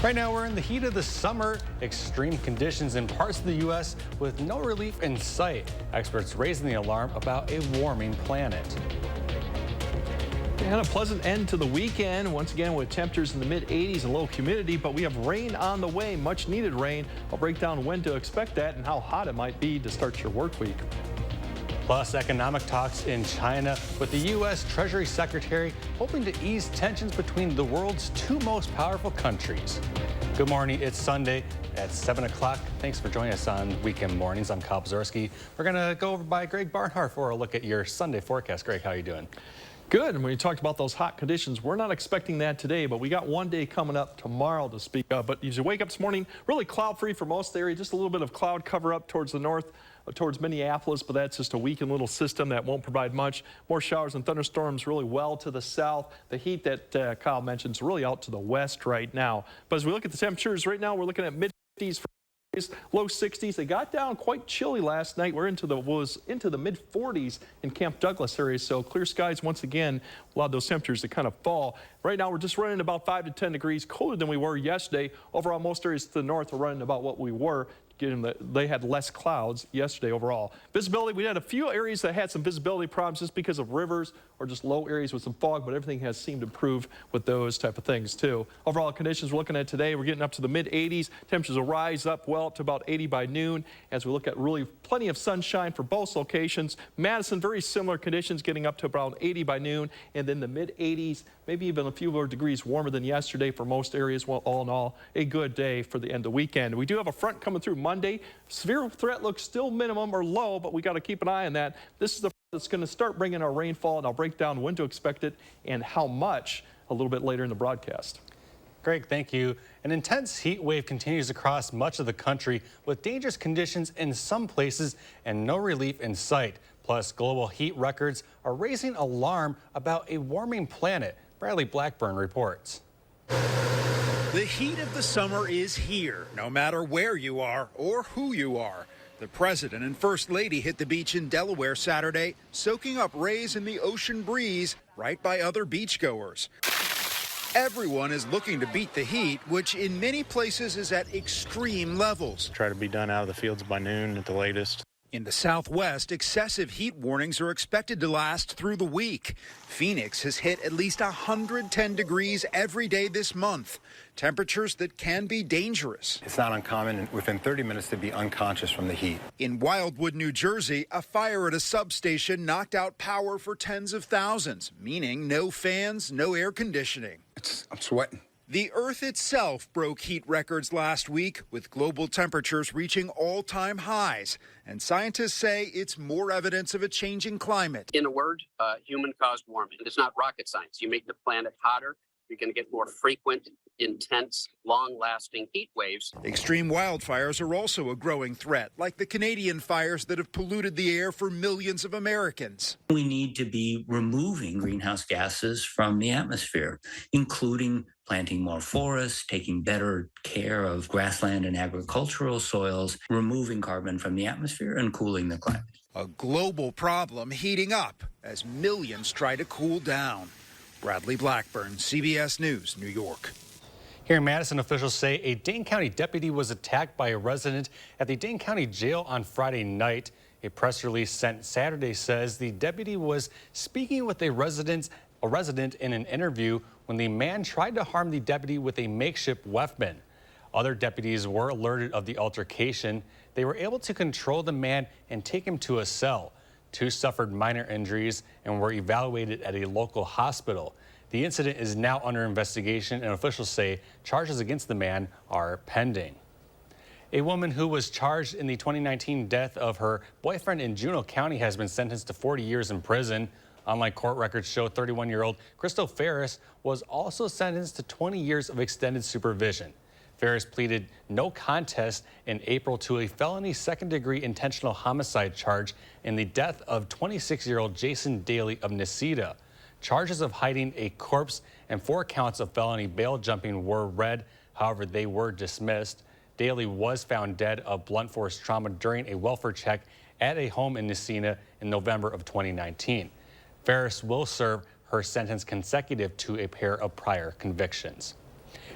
Right now, we're in the heat of the summer. Extreme conditions in parts of the U.S. with no relief in sight. Experts raising the alarm about a warming planet. And a pleasant end to the weekend, once again with temperatures in the mid-80s and low humidity, but we have rain on the way, much needed rain. I'll break down when to expect that and how hot it might be to start your work week. Plus, economic talks in China with the U.S. Treasury Secretary hoping to ease tensions between the world's two most powerful countries. Good morning. It's Sunday at 7 o'clock. Thanks for joining us on Weekend Mornings. I'm Kyle Bzorski. We're going to go over by Greg Barnhart for a look at your Sunday forecast. Greg, how are you doing? Good. And when you talked about those hot conditions, we're not expecting that today, but we got one day coming up tomorrow to speak of. But as you wake up this morning, really cloud-free for most areas, just a little bit of cloud cover up towards the north, towards Minneapolis, but that's just a weakened little system that won't provide much. More showers and thunderstorms really well to the south. The heat that Kyle mentioned is really out to the west right now. But as we look at the temperatures right now, we're looking at mid-50s for low 60s. They got down quite chilly last night. We're into the mid 40s in Camp Douglas area. So clear skies once again allowed those temperatures to kind of fall. Right now we're just running about 5 to 10 degrees colder than we were yesterday. Overall, most areas to the north are running about what we were. They had less clouds yesterday overall. Visibility, we had a few areas that had some visibility problems just because of rivers or just low areas with some fog, but everything has seemed to improve with those type of things too. Overall conditions we're looking at today, we're getting up to the mid 80s. Temperatures will rise up well up to about 80 by noon as we look at really plenty of sunshine for both locations. Madison, very similar conditions, getting up to about 80 by noon, and then the mid 80s, maybe even a few more degrees warmer than yesterday for most areas. Well, all in all, a good day for the end of the weekend. We do have a front coming through Monday. Severe threat looks still minimum or low, but we got to keep an eye on that. This is the front that's going to start bringing our rainfall, and I'll break down when to expect it and how much a little bit later in the broadcast. Greg, thank you. An intense heat wave continues across much of the country with dangerous conditions in some places and no relief in sight. Plus, global heat records are raising alarm about a warming planet. Bradley Blackburn reports. The heat of the summer is here, no matter where you are or who you are. The president and first lady hit the beach in Delaware Saturday, soaking up rays in the ocean breeze right by other beachgoers. Everyone is looking to beat the heat, which in many places is at extreme levels. Try to be done out of the fields by noon at the latest. In the Southwest, excessive heat warnings are expected to last through the week. Phoenix has hit at least 110 degrees every day this month, temperatures that can be dangerous. It's not uncommon within 30 minutes to be unconscious from the heat. In Wildwood, New Jersey, a fire at a substation knocked out power for tens of thousands, meaning no fans, no air conditioning. I'm sweating. The Earth itself broke heat records last week, with global temperatures reaching all-time highs. And scientists say it's more evidence of a changing climate. In a word, human-caused warming. It's not rocket science. You make the planet hotter, you're going to get more frequent, intense, long-lasting heat waves. Extreme wildfires are also a growing threat, like the Canadian fires that have polluted the air for millions of Americans. We need to be removing greenhouse gases from the atmosphere, including planting more forests, taking better care of grassland and agricultural soils, removing carbon from the atmosphere, and cooling the climate. A global problem heating up as millions try to cool down. Bradley Blackburn, CBS News, New York. Here in Madison, officials say a Dane County deputy was attacked by a resident at the Dane County Jail on Friday night. A press release sent Saturday says the deputy was speaking with a resident in an interview when the man tried to harm the deputy with a makeshift weapon. Other deputies were alerted of the altercation. They were able to control the man and take him to a cell. 2 suffered minor injuries and were evaluated at a local hospital. The incident is now under investigation, and officials say charges against the man are pending. A woman who was charged in the 2019 death of her boyfriend in Juneau County has been sentenced to 40 years in prison. Online court records show 31-year-old Crystal Ferris was also sentenced to 20 years of extended supervision. Ferris pleaded no contest in April to a felony second-degree intentional homicide charge in the death of 26-year-old Jason Daly of Necedah. Charges of hiding a corpse and 4 counts of felony bail jumping were read. However, they were dismissed. Daly was found dead of blunt force trauma during a welfare check at a home in Necedah in November of 2019. Ferris will serve her sentence consecutive to a pair of prior convictions.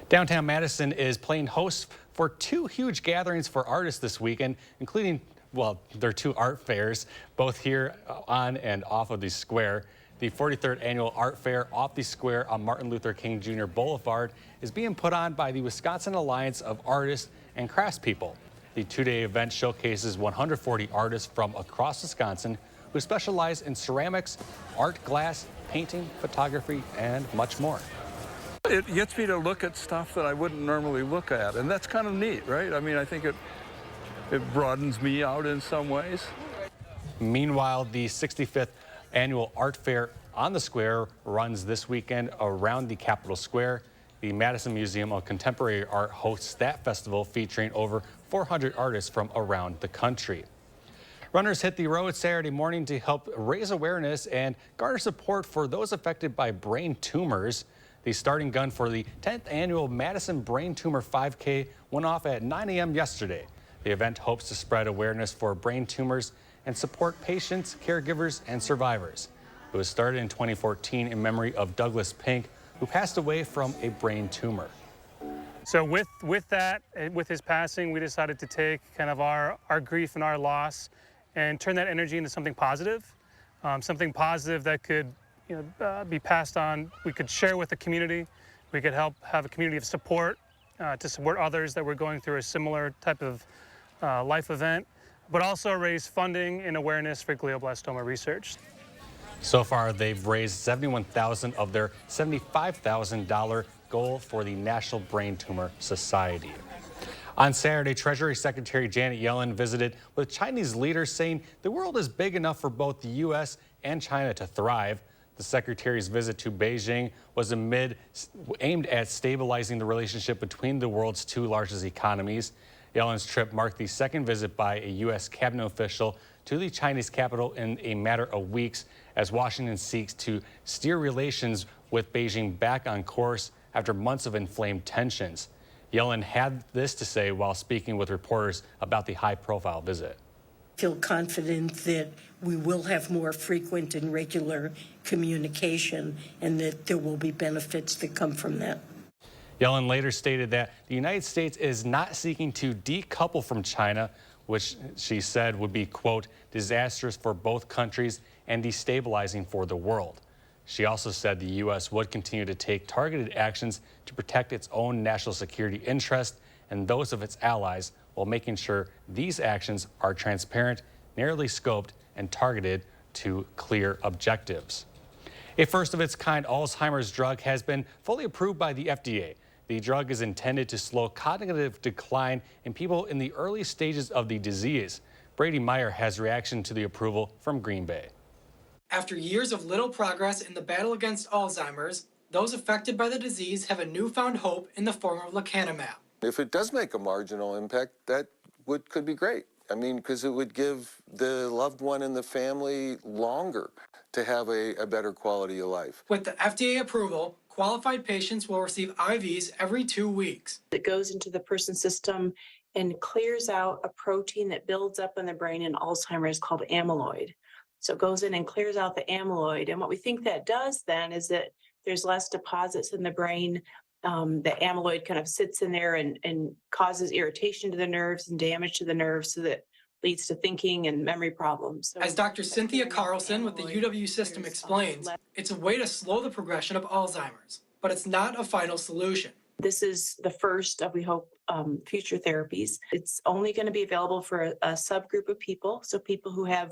Downtown Madison is playing host for two huge gatherings for artists this weekend, including, well, their two art fairs, both here on and off of the square. The 43rd Annual Art Fair off the square on Martin Luther King Jr. Boulevard is being put on by the Wisconsin Alliance of Artists and Craftspeople. The two-day event showcases 140 artists from across Wisconsin who specialize in ceramics, art glass, painting, photography, and much more. It gets me to look at stuff that I wouldn't normally look at, and that's kind of neat, right? I mean, I think it broadens me out in some ways. Meanwhile, the 65th Annual Art Fair on the square runs this weekend around the Capitol Square. The Madison Museum of Contemporary Art hosts that festival featuring over 400 artists from around the country. Runners hit the road Saturday morning to help raise awareness and garner support for those affected by brain tumors. The starting gun for the 10th annual Madison Brain Tumor 5K went off at 9 a.m. yesterday. The event hopes to spread awareness for brain tumors and support patients, caregivers, and survivors. It was started in 2014 in memory of Douglas Pink, who passed away from a brain tumor. So with his passing, we decided to take kind of our grief and our loss and turn that energy into something positive that could be passed on. We could share with the community. We could help have a community of support to support others that were going through a similar type of life event, but also raise funding and awareness for glioblastoma research. So far, they've raised $71,000 of their $75,000 goal for the National Brain Tumor Society. On Saturday, Treasury Secretary Janet Yellen visited with Chinese leaders, saying the world is big enough for both the U.S. and China to thrive. The secretary's visit to Beijing was aimed at stabilizing the relationship between the world's two largest economies. Yellen's trip marked the second visit by a U.S. cabinet official to the Chinese capital in a matter of weeks, as Washington seeks to steer relations with Beijing back on course after months of inflamed tensions. Yellen had this to say while speaking with reporters about the high-profile visit. I feel confident that we will have more frequent and regular communication and that there will be benefits that come from that. Yellen later stated that the United States is not seeking to decouple from China, which she said would be, quote, disastrous for both countries and destabilizing for the world. She also said the U.S. would continue to take targeted actions to protect its own national security interests and those of its allies, while making sure these actions are transparent, narrowly scoped, and targeted to clear objectives. A first-of-its-kind Alzheimer's drug has been fully approved by the FDA. The drug is intended to slow cognitive decline in people in the early stages of the disease. Brady Meyer has reaction to the approval from Green Bay. After years of little progress in the battle against Alzheimer's, those affected by the disease have a newfound hope in the form of lecanemab. If it does make a marginal impact, that could be great. I mean, because it would give the loved one and the family longer to have a better quality of life. With the FDA approval, qualified patients will receive IVs every 2 weeks. It goes into the person's system and clears out a protein that builds up in the brain in Alzheimer's called amyloid. So it goes in and clears out the amyloid. And what we think that does then is that there's less deposits in the brain. The amyloid kind of sits in there and causes irritation to the nerves and damage to the nerves, so that leads to thinking and memory problems. So, as Dr. Cynthia Carlson with the UW system explains, it's a way to slow the progression of Alzheimer's, but it's not a final solution. This is the first of, we hope, future therapies. It's only going to be available for a subgroup of people, so people who have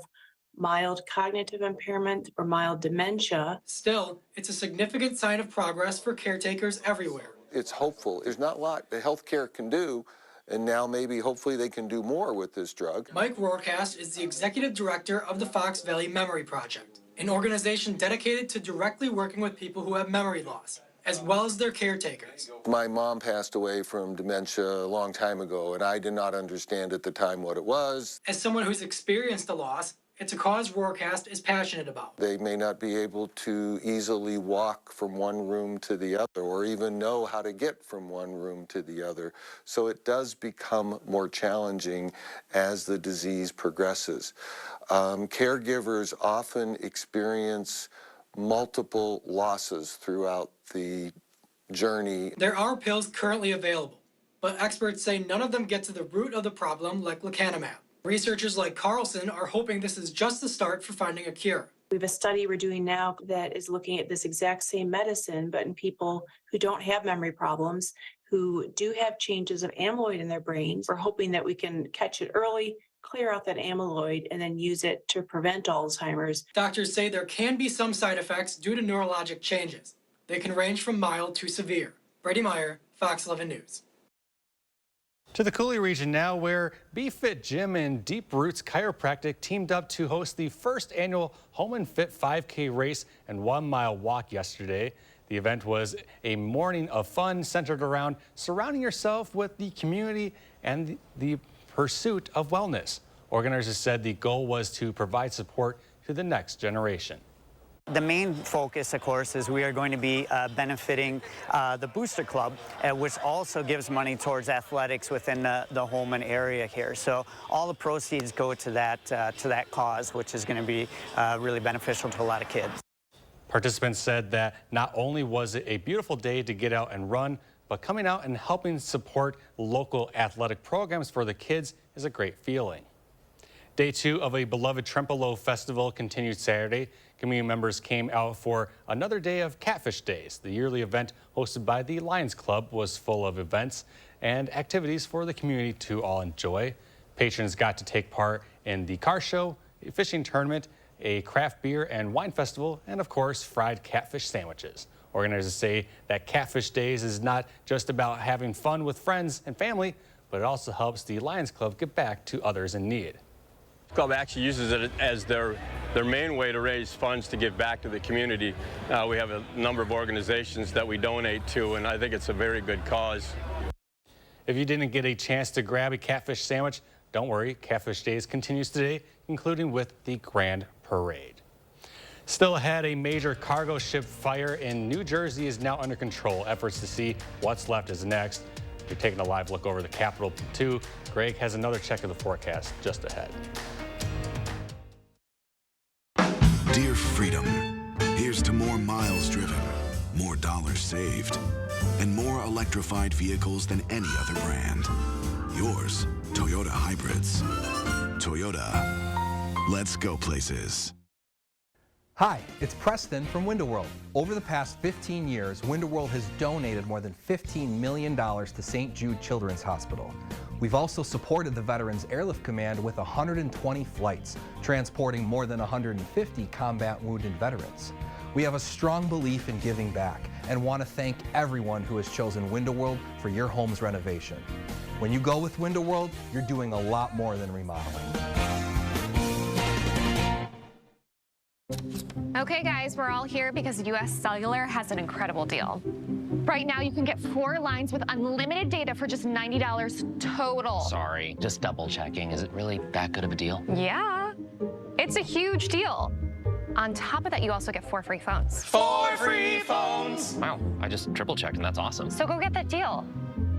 mild cognitive impairment or mild dementia. Still, it's a significant sign of progress for caretakers everywhere. It's hopeful. There's not a lot the healthcare can do, and now maybe hopefully they can do more with this drug. Mike Rohrkast is the executive director of the Fox Valley Memory Project, an organization dedicated to directly working with people who have memory loss, as well as their caretakers. My mom passed away from dementia a long time ago, and I did not understand at the time what it was. As someone who's experienced a loss, it's a cause Rohrkast is passionate about. They may not be able to easily walk from one room to the other, or even know how to get from one room to the other. So it does become more challenging as the disease progresses. Caregivers often experience multiple losses throughout the journey. There are pills currently available, but experts say none of them get to the root of the problem like lecanemab. Researchers like Carlson are hoping this is just the start for finding a cure. We have a study we're doing now that is looking at this exact same medicine, but in people who don't have memory problems, who do have changes of amyloid in their brains. We're hoping that we can catch it early, clear out that amyloid, and then use it to prevent Alzheimer's. Doctors say there can be some side effects due to neurologic changes. They can range from mild to severe. Brady Meyer, Fox 11 News. To the Cooley region now, where BeFit Gym and Deep Roots Chiropractic teamed up to host the first annual Home and Fit 5K race and 1 mile walk yesterday. The event was a morning of fun centered around surrounding yourself with the community and the pursuit of wellness. Organizers said the goal was to provide support to the next generation. The main focus, of course, is we are going to be benefiting the Booster Club, which also gives money towards athletics within the Holman area here. So all the proceeds go to that cause, which is going to be really beneficial to a lot of kids. Participants said that not only was it a beautiful day to get out and run, but coming out and helping support local athletic programs for the kids is a great feeling. Day 2 of a beloved Trempealeau festival continued Saturday. Community members came out for another day of Catfish Days. The yearly event hosted by the Lions Club was full of events and activities for the community to all enjoy. Patrons got to take part in the car show, a fishing tournament, a craft beer and wine festival, and of course, fried catfish sandwiches. Organizers say that Catfish Days is not just about having fun with friends and family, but it also helps the Lions Club get back to others in need. The club actually uses it as their main way to raise funds to give back to the community. We have a number of organizations that we donate to, and I think it's a very good cause. If you didn't get a chance to grab a catfish sandwich, don't worry, Catfish Days continues today, including with the Grand Parade. Still ahead, a major cargo ship fire in New Jersey is now under control. Efforts to see what's left is next. We're taking a live look over the Capitol, too. Greg has another check of the forecast just ahead. Dear Freedom, here's to more miles driven, more dollars saved, and more electrified vehicles than any other brand. Yours, Toyota Hybrids. Toyota, let's go places. Hi, it's Preston from Window World. Over the past 15 years, Window World has donated more than $15 million to St. Jude Children's Hospital. We've also supported the Veterans Airlift Command with 120 flights, transporting more than 150 combat wounded veterans. We have a strong belief in giving back and want to thank everyone who has chosen Window World for your home's renovation. When you go with Window World, you're doing a lot more than remodeling. Okay guys, we're all here because U.S. Cellular has an incredible deal. Right now you can get 4 lines with unlimited data for just $90 total. Sorry, just double checking. Is it really that good of a deal? Yeah, it's a huge deal. On top of that, you also get 4 free phones. 4 free phones! Wow, I just triple checked and that's awesome. So go get that deal.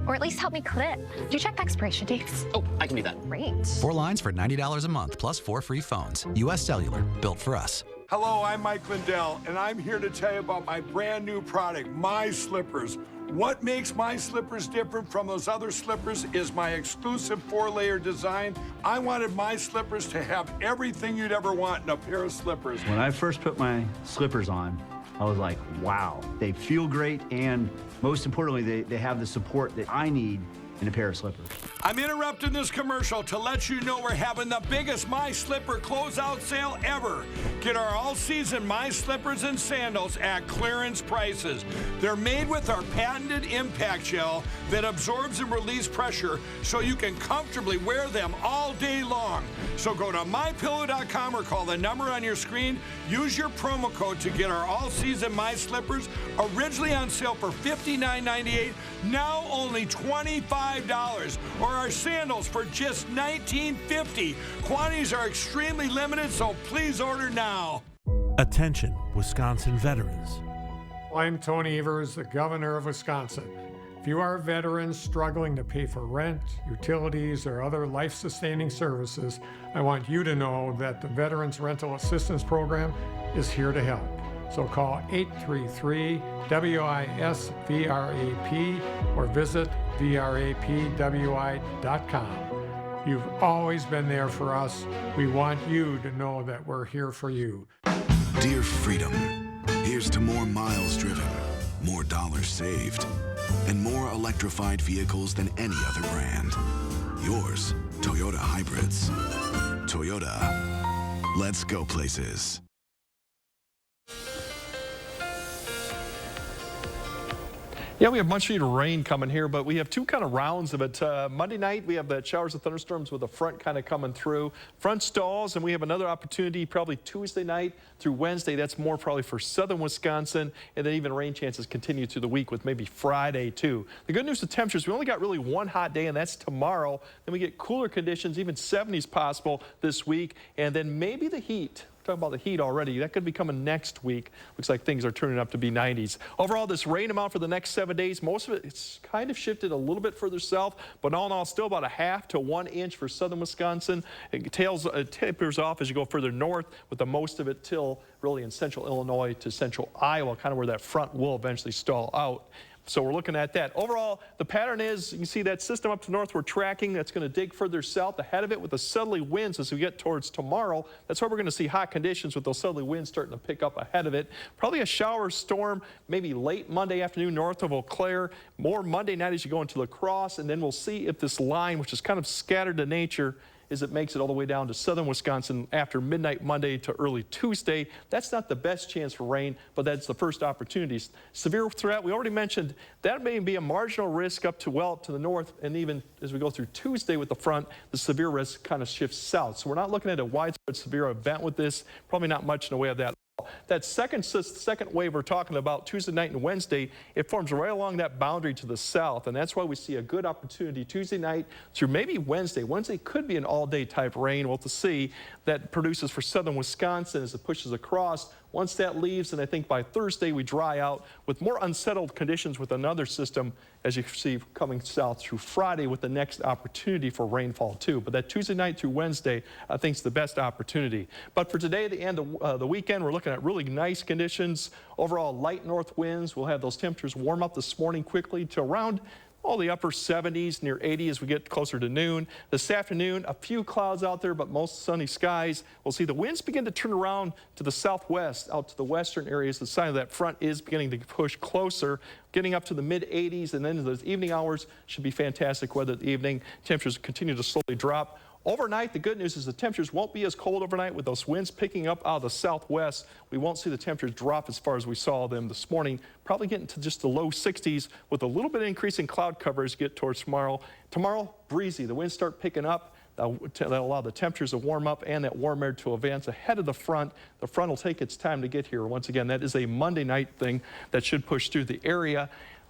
Or at least help me clip. Do you check the expiration dates? Oh, I can do that. Great. 4 lines for $90 a month plus 4 free phones. U.S. Cellular, built for us. Hello, I'm Mike Lindell, and I'm here to tell you about my brand new product, My Slippers. What makes My Slippers different from those other slippers is my exclusive 4-layer design. I wanted My Slippers to have everything you'd ever want in a pair of slippers. When I first put my slippers on, I was like, wow, they feel great, and most importantly, they have the support that I need in a pair of slippers. I'm interrupting this commercial to let you know we're having the biggest My Slipper closeout sale ever. Get our all-season My Slippers and sandals at clearance prices. They're made with our patented impact gel that absorbs and releases pressure so you can comfortably wear them all day long. So go to mypillow.com or call the number on your screen. Use your promo code to get our all-season My Slippers, originally on sale for $59.98, now only $25, or our sandals for just $19.50. Quantities are extremely limited, so please order now. Attention, Wisconsin veterans. I'm Tony Evers, the governor of Wisconsin. If you are veterans struggling to pay for rent, utilities, or other life-sustaining services, I want you to know that the Veterans Rental Assistance Program is here to help. So call 833-WISVRAP or visit vrapwi.com. You've always been there for us. We want you to know that we're here for you. Dear Freedom, here's to more miles driven, more dollars saved, and more electrified vehicles than any other brand. Yours, Toyota Hybrids. Toyota, let's go places. Yeah, we have much needed rain coming here, but we have two kind of rounds of it. Monday night, we have the showers and thunderstorms with the front kind of coming through. Front stalls, and we have another opportunity probably Tuesday night through Wednesday. That's more probably for southern Wisconsin, and then even rain chances continue through the week with maybe Friday too. The good news, the temperatures, we only got really one hot day, and that's tomorrow. Then we get cooler conditions, even 70s possible this week, and then maybe the heat. Talking about the heat already. That could be coming next week. Looks like things are turning up to be 90s. Overall, this rain amount for the next 7 days, most of it, it's kind of shifted a little bit further south, but all in all, still about a half to 1 inch for southern Wisconsin. It tapers off as you go further north, with the most of it till really in central Illinois to central Iowa, kind of where that front will eventually stall out. So we're looking at that. Overall, the pattern is, you can see that system up to north we're tracking. That's going to dig further south ahead of it with the southerly winds as we get towards tomorrow. That's why we're going to see hot conditions with those southerly winds starting to pick up ahead of it. Probably a shower storm maybe late Monday afternoon north of Eau Claire. More Monday night as you go into La Crosse. And then we'll see if this line, which is kind of scattered to nature, is it makes it all the way down to southern Wisconsin after midnight Monday to early Tuesday. That's not the best chance for rain, but that's the first opportunities. Severe threat, we already mentioned, that may be a marginal risk up to well up to the north, and even as we go through Tuesday with the front, the severe risk kind of shifts south. So we're not looking at a widespread severe event with this, probably not much in the way of that. That second wave we're talking about Tuesday night and Wednesday, it forms right along that boundary to the south, and that's why we see a good opportunity Tuesday night through maybe Wednesday. Wednesday could be an all-day type rain. We'll have to see that produces for southern Wisconsin as it pushes across. Once that leaves, and I think by Thursday we dry out with more unsettled conditions with another system, as you see coming south through Friday with the next opportunity for rainfall too. But that Tuesday night through Wednesday, I think is the best opportunity. But for today, the end of the weekend, we're looking at really nice conditions. Overall, light north winds. We'll have those temperatures warm up this morning quickly to around the upper 70s, near 80 as we get closer to noon. This afternoon, a few clouds out there, but most sunny skies. We'll see the winds begin to turn around to the southwest, out to the western areas. The sign of that front is beginning to push closer, getting up to the mid-80s, and then those evening hours should be fantastic weather at the evening. Temperatures continue to slowly drop. Overnight, the good news is the temperatures won't be as cold overnight with those winds picking up out of the southwest. We won't see the temperatures drop as far as we saw them this morning, probably getting to just the low 60s with a little bit of increase in cloud cover as you get towards tomorrow. Tomorrow, breezy. The winds start picking up. That'll allow the temperatures to warm up and that warm air to advance ahead of the front. The front will take its time to get here. Once again, that is a Monday night thing that should push through the area.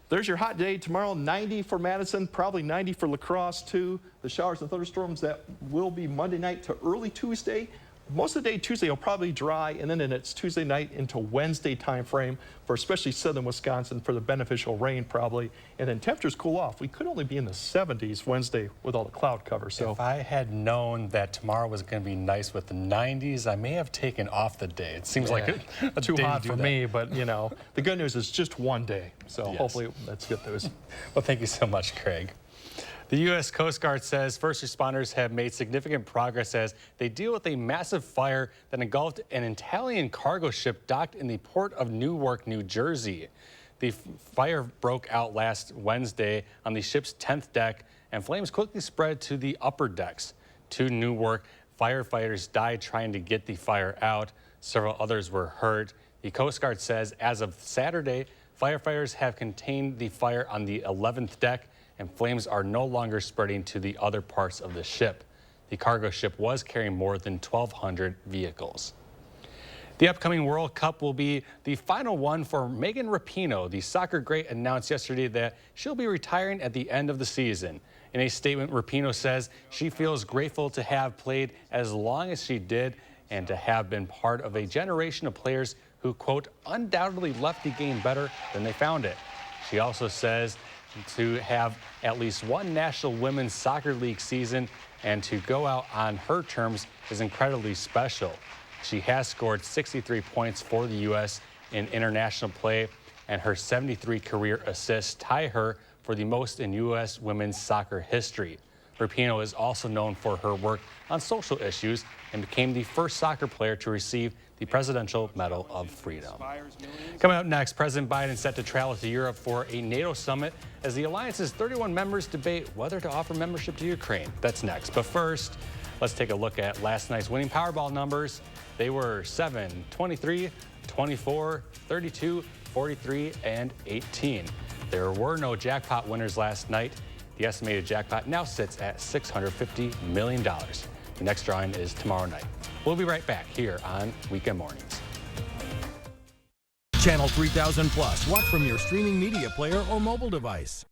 There's your hot day tomorrow, 90 for Madison, probably 90 for La Crosse too. The showers and thunderstorms, that will be Monday night to early Tuesday. Most of the day Tuesday will probably dry, and then it's Tuesday night into Wednesday time frame for especially southern Wisconsin for the beneficial rain probably. And then temperatures cool off. We could only be in the 70s Wednesday with all the cloud cover. So if I had known that tomorrow was going to be nice with the 90s, I may have taken off the day. It seems like a too hot to for me, but you know, the good news is just one day. So hopefully that's good news. Well, thank you so much, Craig. The U.S. Coast Guard says first responders have made significant progress as they deal with a massive fire that engulfed an Italian cargo ship docked in the port of Newark, New Jersey. The fire broke out last Wednesday on the ship's 10th deck, and flames quickly spread to the upper decks. 2 Newark firefighters died trying to get the fire out. Several others were hurt. The Coast Guard says as of Saturday, firefighters have contained the fire on the 11th deck, and flames are no longer spreading to the other parts of the ship. The cargo ship was carrying more than 1,200 vehicles. The upcoming World Cup will be the final one for Megan Rapinoe. The soccer great announced yesterday that she'll be retiring at the end of the season. In a statement, Rapinoe says she feels grateful to have played as long as she did and to have been part of a generation of players who, quote, undoubtedly left the game better than they found it. She also says to have at least one National Women's Soccer League season and to go out on her terms is incredibly special. She has scored 63 points for the U.S. in international play, and her 73 career assists tie her for the most in U.S. women's soccer history. Rapinoe is also known for her work on social issues and became the first soccer player to receive the Presidential Medal of Freedom. Coming up next, President Biden is set to travel to Europe for a NATO summit as the alliance's 31 members debate whether to offer membership to Ukraine. That's next. But first, let's take a look at last night's winning Powerball numbers. They were 7, 23, 24, 32, 43, and 18. There were no jackpot winners last night. The estimated jackpot now sits at $650 million. The next drawing is tomorrow night. We'll be right back here on Weekend Mornings. Channel 3000 Plus. Watch from your streaming media player or mobile device.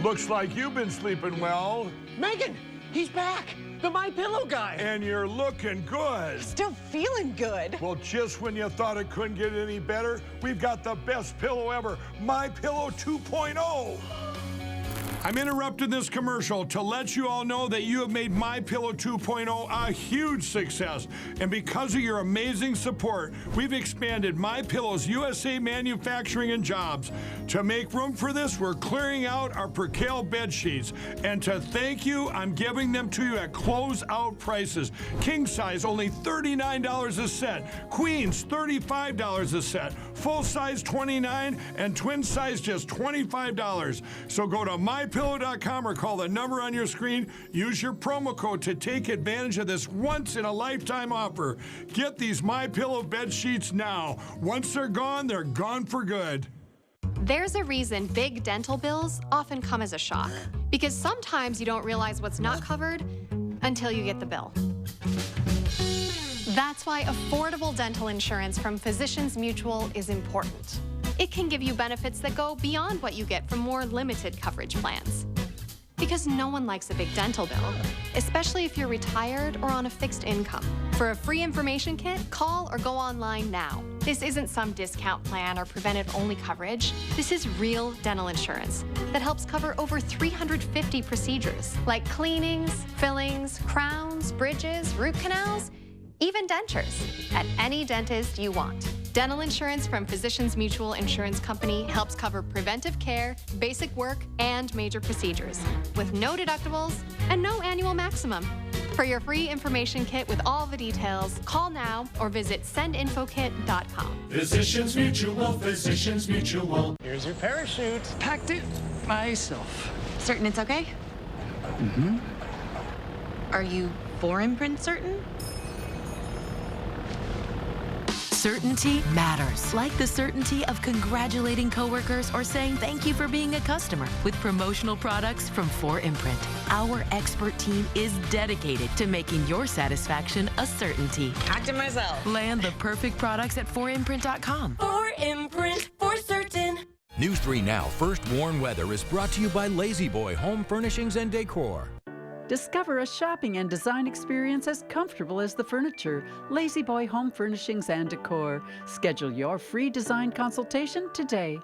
Looks like you've been sleeping well. Megan, he's back. The My Pillow guy. And you're looking good. Still feeling good. Well, just when you thought it couldn't get any better, we've got the best pillow ever, My Pillow 2.0. I'm interrupting this commercial to let you all know that you have made My Pillow 2.0 a huge success. And because of your amazing support, we've expanded My Pillow's USA manufacturing and jobs. To make room for this, we're clearing out our Percale bed sheets. And to thank you, I'm giving them to you at closeout prices. King size, only $39 a set. Queens, $35 a set. Full size, $29, and twin size, just $25. So go to MyPillow.com or call the number on your screen. Use your promo code to take advantage of this once-in-a-lifetime offer. Get these MyPillow bed sheets now. Once they're gone for good. There's a reason big dental bills often come as a shock, because sometimes you don't realize what's not covered until you get the bill. That's why affordable dental insurance from Physicians Mutual is important. It can give you benefits that go beyond what you get from more limited coverage plans. Because no one likes a big dental bill, especially if you're retired or on a fixed income. For a free information kit, call or go online now. This isn't some discount plan or preventive-only coverage. This is real dental insurance that helps cover over 350 procedures, like cleanings, fillings, crowns, bridges, root canals, even dentures, at any dentist you want. Dental insurance from Physicians Mutual Insurance Company helps cover preventive care, basic work, and major procedures, with no deductibles and no annual maximum. For your free information kit with all the details, call now or visit sendinfokit.com. Physicians Mutual, Physicians Mutual. Here's your parachute. Packed it myself. Certain it's okay? Mm-hmm. Are you for imprint certain? Certainty matters, like the certainty of congratulating coworkers or saying thank you for being a customer with promotional products from 4imprint. Our expert team is dedicated to making your satisfaction a certainty. Packed it myself. Land the perfect products at 4imprint.com. 4imprint, for certain. News 3 Now First Warn Weather is brought to you by Lazy Boy Home Furnishings and Decor. Discover a shopping and design experience as comfortable as the furniture. Lazy Boy Home Furnishings and Decor. Schedule your free design consultation today.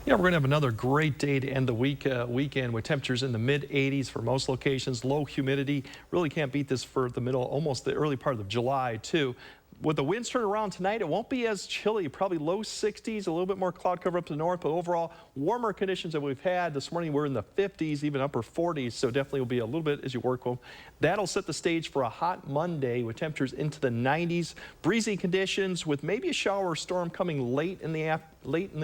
Yeah, we're going to have another great day to end the weekend with temperatures in the mid-80s for most locations. Low humidity. Really can't beat this for the middle, almost the early part of July, too. With the winds turning around tonight, it won't be as chilly, probably low 60s, a little bit more cloud cover up to the north, but overall warmer conditions that we've had. This morning we're in the 50s, even upper 40s, so definitely will be a little bit as you work home. That'll set the stage for a hot Monday with temperatures into the 90s. Breezy conditions with maybe a shower or storm coming late in the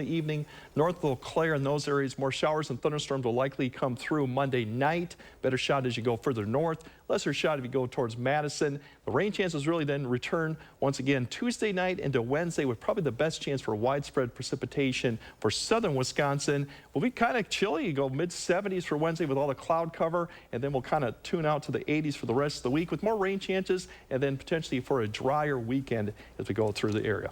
evening. North of Eau Claire in those areas, more showers and thunderstorms will likely come through Monday night. Better shot as you go further north. Lesser shot if you go towards Madison. The rain chances really then return once again Tuesday night into Wednesday with probably the best chance for widespread precipitation for southern Wisconsin. Will be kind of chilly. You go mid-70s for Wednesday with all the cloud cover, and then we'll kind of tune out to the 80s for the rest of the week with more rain chances and then potentially for a drier weekend as we go through the area.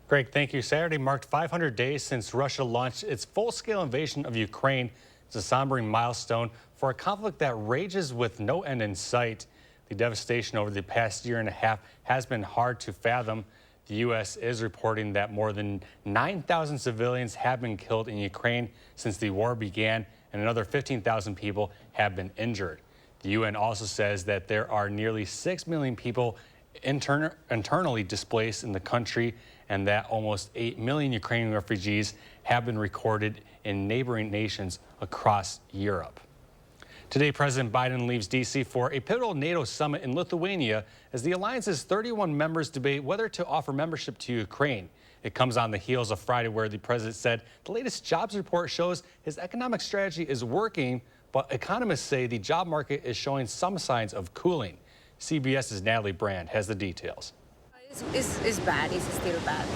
Greg, thank you. Saturday marked 500 days since Russia launched its full-scale invasion of Ukraine. It's a sombering milestone for a conflict that rages with no end in sight. The devastation over the past year and a half has been hard to fathom. The U.S. is reporting that more than 9,000 civilians have been killed in Ukraine since the war began, and another 15,000 people have been injured. The UN also says that there are nearly 6 million people internally displaced in the country, and that almost 8 million Ukrainian refugees have been recorded in neighboring nations across Europe. Today, President Biden leaves D.C. for a pivotal NATO summit in Lithuania as the alliance's 31 members debate whether to offer membership to Ukraine. It comes on the heels of Friday, where the president said the latest jobs report shows his economic strategy is working, but economists say the job market is showing some signs of cooling. CBS's Natalie Brand has the details. It's bad. It's still bad.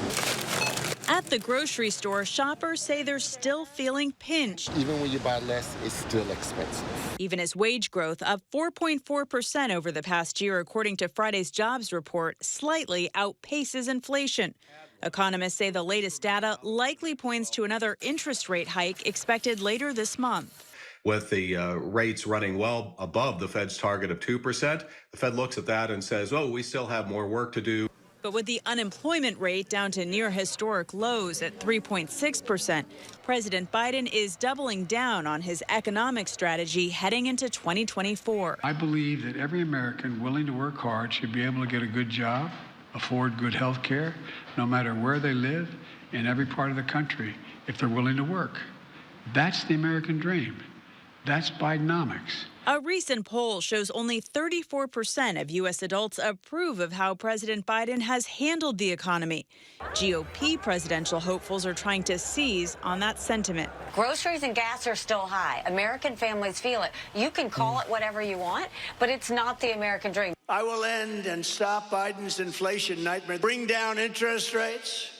At the grocery store, shoppers say they're still feeling pinched. Even when you buy less, it's still expensive. Even as wage growth up 4.4% over the past year, according to Friday's jobs report, slightly outpaces inflation. Economists say the latest data likely points to another interest rate hike expected later this month. With the rates running well above the Fed's target of 2%, the Fed looks at that and says, oh, we still have more work to do. But with the unemployment rate down to near historic lows at 3.6%, President Biden is doubling down on his economic strategy heading into 2024. I believe that every American willing to work hard should be able to get a good job, afford good health care, no matter where they live, in every part of the country, if they're willing to work. That's the American dream. That's Bidenomics. A recent poll shows only 34% of U.S. adults approve of how President Biden has handled the economy. GOP presidential hopefuls are trying to seize on that sentiment. Groceries and gas are still high. American families feel it. You can call it whatever you want, but it's not the American dream. I will end and stop Biden's inflation nightmare, bring down interest rates,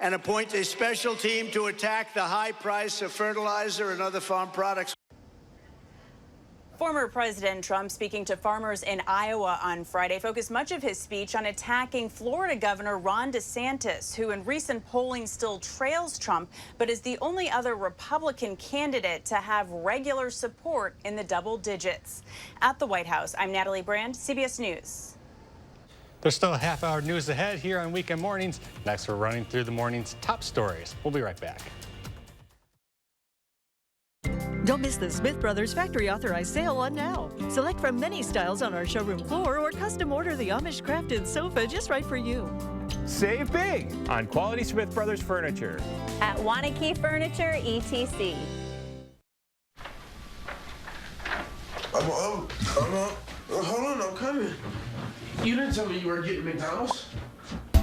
and appoint a special team to attack the high price of fertilizer and other farm products. Former President Trump, speaking to farmers in Iowa on Friday, focused much of his speech on attacking Florida Governor Ron DeSantis, who in recent polling still trails Trump, but is the only other Republican candidate to have regular support in the double digits. At the White House, I'm Natalie Brand, CBS News. There's still a half-hour news ahead here on Weekend Mornings. Next, we're running through the morning's top stories. We'll be right back. Don't miss the Smith Brothers Factory Authorized Sale on now. Select from many styles on our showroom floor or custom order the Amish crafted sofa just right for you. Save big on quality Smith Brothers furniture. At Wanakee Furniture, ETC. Hold on, I'm coming. You didn't tell me you were getting McDonald's.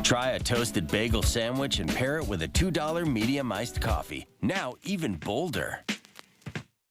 Try a toasted bagel sandwich and pair it with a $2 medium iced coffee. Now even bolder.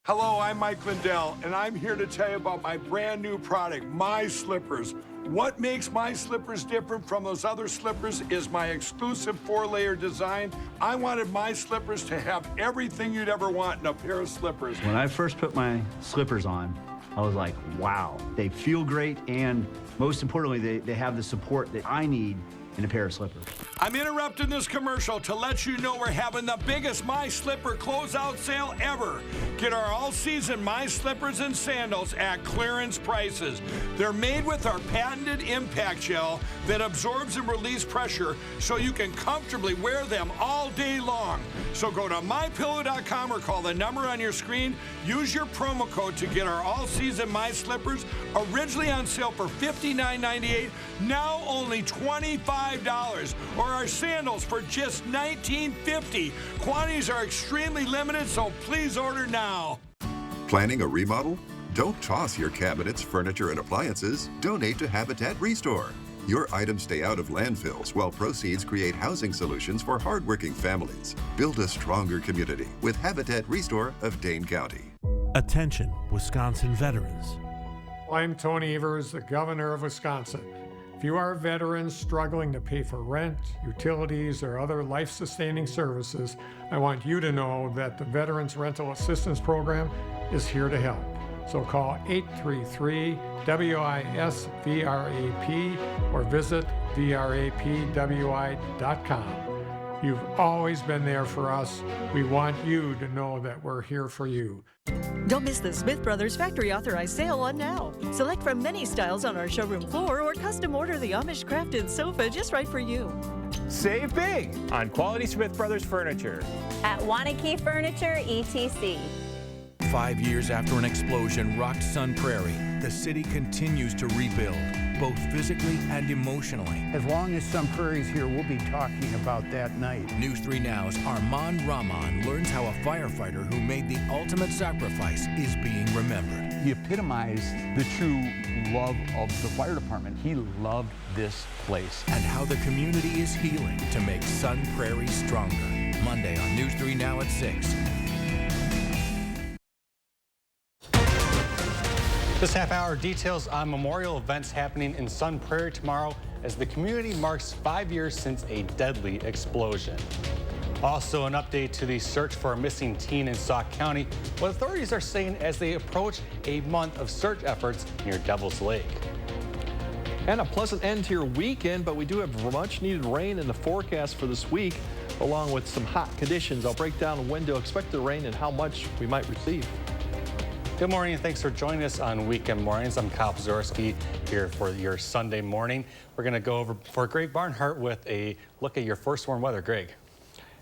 Hello, I'm Mike Lindell, and I'm here to tell you about my brand new product, My Slippers. What makes My Slippers different from those other slippers is my exclusive 4-layer design. I wanted My Slippers to have everything you'd ever want in a pair of slippers. When I first put my slippers on, I was like, wow, they feel great, and most importantly, they have the support that I need in a pair of slippers. I'm interrupting this commercial to let you know we're having the biggest My Slipper closeout sale ever. Get our all-season My Slippers and sandals at clearance prices. They're made with our patented impact gel that absorbs and releases pressure so you can comfortably wear them all day long. So go to mypillow.com or call the number on your screen. Use your promo code to get our all-season My Slippers, originally on sale for $59.98, now only $25, or our sandals for just $19.50. Quantities are extremely limited, so please order now. Planning a remodel? Don't toss your cabinets, furniture, and appliances. Donate to Habitat Restore. Your items stay out of landfills while proceeds create housing solutions for hardworking families. Build a stronger community with Habitat Restore of Dane County. Attention, Wisconsin veterans. I'm Tony Evers, the governor of Wisconsin. If you are a veteran struggling to pay for rent, utilities, or other life-sustaining services, I want you to know that the Veterans Rental Assistance Program is here to help. So call 833-WISC-VRAP or visit vrapwi.com. You've always been there for us. We want you to know that we're here for you. Don't miss the Smith Brothers Factory Authorized Sale on now. Select from many styles on our showroom floor or custom order the Amish crafted sofa just right for you. Save big on quality Smith Brothers furniture. At Wanakee Furniture, ETC. 5 years after an explosion rocked Sun Prairie, the city continues to rebuild, both physically and emotionally. As long as Sun Prairie's here, we'll be talking about that night. News 3 Now's Armand Rahman learns how a firefighter who made the ultimate sacrifice is being remembered. He epitomized the true love of the fire department. He loved this place. And how the community is healing to make Sun Prairie stronger. Monday on News 3 Now at 6. This half hour details on memorial events happening in Sun Prairie tomorrow as the community marks 5 years since a deadly explosion. Also an update to the search for a missing teen in Sauk County, what authorities are saying as they approach a month of search efforts near Devil's Lake. And a pleasant end to your weekend, but we do have much needed rain in the forecast for this week, along with some hot conditions. I'll break down when to expect the rain and how much we might receive. Good morning and thanks for joining us on Weekend Mornings. I'm Kyle Pazorski here for your Sunday morning. We're going to go over for Greg Barnhart with a look at your first warm weather. Greg.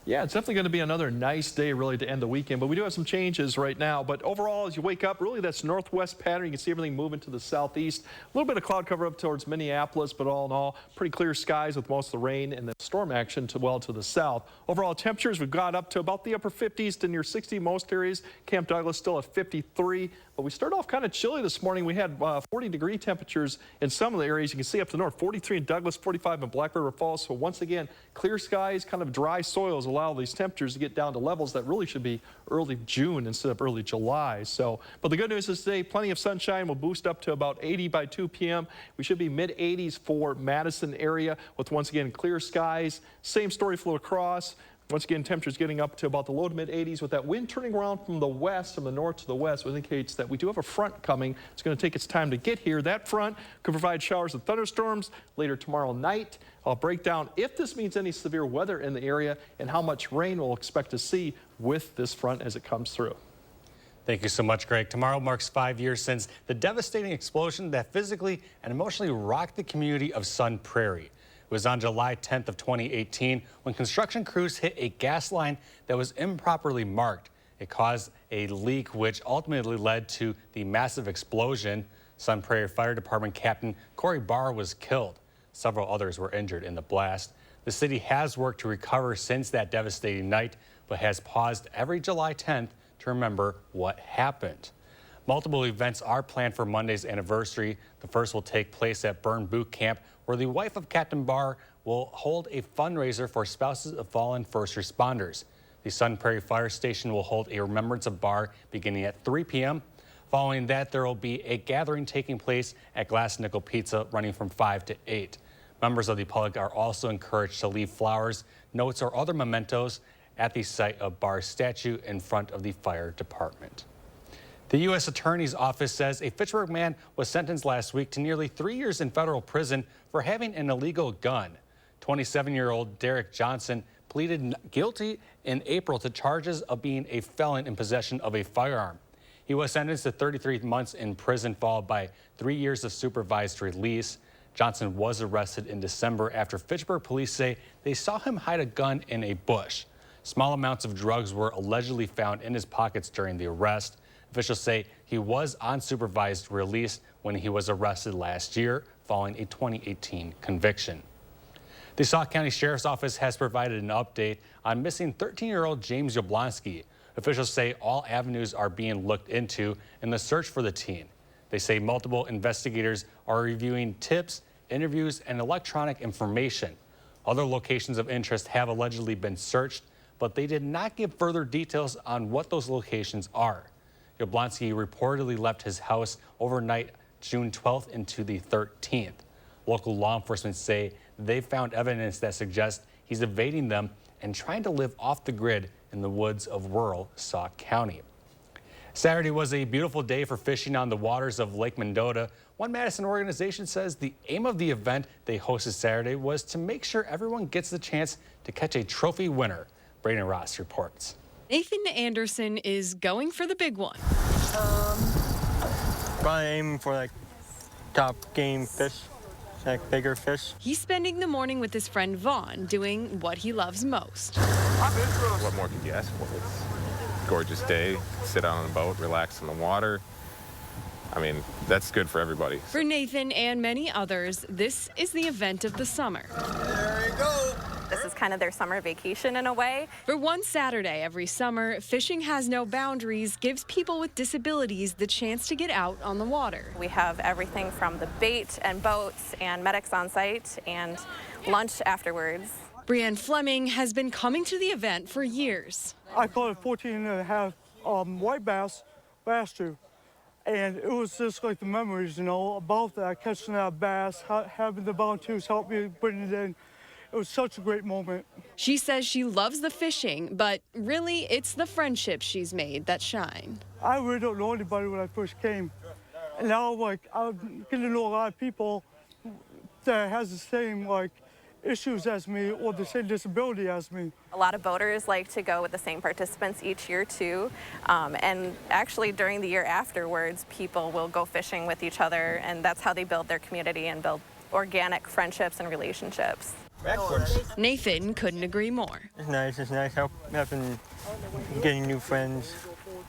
Yeah, it's definitely going to be another nice day really to end the weekend, but we do have some changes right now. But overall, as you wake up, really that's northwest pattern. You can see everything moving to the southeast. A little bit of cloud cover up towards Minneapolis, but all in all, pretty clear skies with most of the rain and the storm action to the south. Overall temperatures, we've got up to about the upper 50s to near 60 most areas. Camp Douglas still at 53. But we started off kind of chilly this morning. We had 40-degree temperatures in some of the areas. You can see up to the north, 43 in Douglas, 45 in Black River Falls. So once again, clear skies, kind of dry soils allow these temperatures to get down to levels that really should be early June instead of early July. But the good news is today, plenty of sunshine. Will boost up to about 80 by 2 p.m. We should be mid-80s for Madison area with once again clear skies. Same story for La Crosse. Once again, temperatures getting up to about the low to mid-80s with that wind turning around from the west, from the north to the west, which indicates that we do have a front coming. It's going to take its time to get here. That front could provide showers and thunderstorms later tomorrow night. I'll break down if this means any severe weather in the area and how much rain we'll expect to see with this front as it comes through. Thank you so much, Greg. Tomorrow marks 5 years since the devastating explosion that physically and emotionally rocked the community of Sun Prairie. It was on July 10th of 2018 when construction crews hit a gas line that was improperly marked. It caused a leak which ultimately led to the massive explosion. Sun Prairie Fire Department Captain Corey Barr was killed. Several others were injured in the blast. The city has worked to recover since that devastating night, but has paused every July 10th to remember what happened. Multiple events are planned for Monday's anniversary. The first will take place at Burn Boot Camp, where the wife of Captain Barr will hold a fundraiser for spouses of fallen first responders. The Sun Prairie Fire Station will hold a remembrance of Barr beginning at 3 p.m. Following that, there will be a gathering taking place at Glass Nickel Pizza running from 5 to 8. Members of the public are also encouraged to leave flowers, notes, or other mementos at the site of Barr's statue in front of the fire department. The U.S. Attorney's Office says a Fitchburg man was sentenced last week to nearly 3 years in federal prison for having an illegal gun. 27-year-old Derek Johnson pleaded guilty in April to charges of being a felon in possession of a firearm. He was sentenced to 33 months in prison, followed by 3 years of supervised release. Johnson was arrested in December after Fitchburg police say they saw him hide a gun in a bush. Small amounts of drugs were allegedly found in his pockets during the arrest. Officials say he was on supervised release when he was arrested last year following a 2018 conviction. The Sauk County Sheriff's Office has provided an update on missing 13-year-old James Yablonsky. Officials say all avenues are being looked into in the search for the teen. They say multiple investigators are reviewing tips, interviews, and electronic information. Other locations of interest have allegedly been searched, but they did not give further details on what those locations are. Yablonsky reportedly left his house overnight June 12th into the 13th. Local law enforcement say they found evidence that suggests he's evading them and trying to live off the grid in the woods of rural Sauk County. Saturday was a beautiful day for fishing on the waters of Lake Mendota. One Madison organization says the aim of the event they hosted Saturday was to make sure everyone gets the chance to catch a trophy winner. Brayden Ross reports. Nathan Anderson is going for the big one. Probably aiming for like top game fish, like bigger fish. He's spending the morning with his friend Vaughn doing what he loves most. What more could you ask for? gorgeous day, sit out on a boat, relax in the water. I mean, that's good for everybody. For Nathan and many others, this is the event of the summer. There you go. This is kind of their summer vacation in a way. For one Saturday every summer, Fishing Has No Boundaries gives people with disabilities the chance to get out on the water. We have everything from the bait and boats and medics on site and lunch afterwards. Brianne Fleming has been coming to the event for years. I caught a 14.5 white bass last year. And it was just like the memories, you know, about that, catching that bass, having the volunteers help me bring it in. It was such a great moment. She says she loves the fishing, but really it's the friendships she's made that shine. I really don't know anybody when I first came. And now, like, I'm getting to know a lot of people that has the same, like, issues as me or the same disability as me. A lot of boaters like to go with the same participants each year too, and actually during the year afterwards people will go fishing with each other, and that's how they build their community and build organic friendships and relationships. Nathan couldn't agree more. It's nice getting new friends,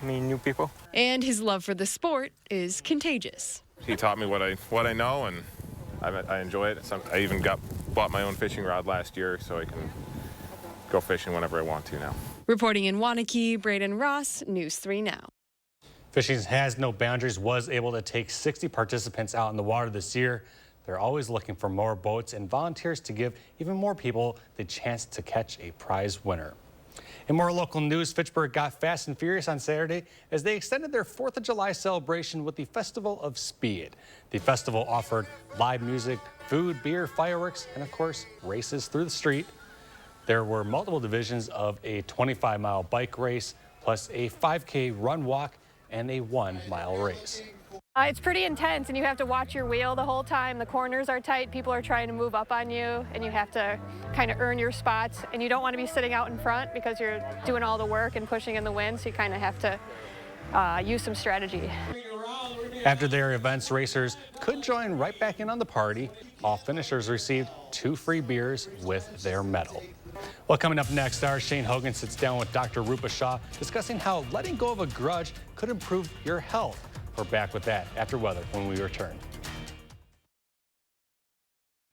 meeting new people. And his love for the sport is contagious. He taught me what I know, and I enjoy it. I even bought my own fishing rod last year, so I can go fishing whenever I want to now. Reporting in Waunakee, Braden Ross, News 3 Now. Fishing Has No Boundaries was able to take 60 participants out in the water this year. They're always looking for more boats and volunteers to give even more people the chance to catch a prize winner. In more local news, Fitchburg got fast and furious on Saturday as they extended their 4th of July celebration with the Festival of Speed. The festival offered live music, food, beer, fireworks, and of course, races through the street. There were multiple divisions of a 25-mile bike race, plus a 5K run walk and a 1-mile race. It's pretty intense, and you have to watch your wheel the whole time. The corners are tight, people are trying to move up on you, and you have to kind of earn your spots. And you don't want to be sitting out in front because you're doing all the work and pushing in the wind, so you kind of have to use some strategy. After their events, racers could join right back in on the party. All finishers received 2 free beers with their medal. Well, coming up next, our Shane Hogan sits down with Dr. Rupa Shah discussing how letting go of a grudge could improve your health. We're back with that after weather when we return.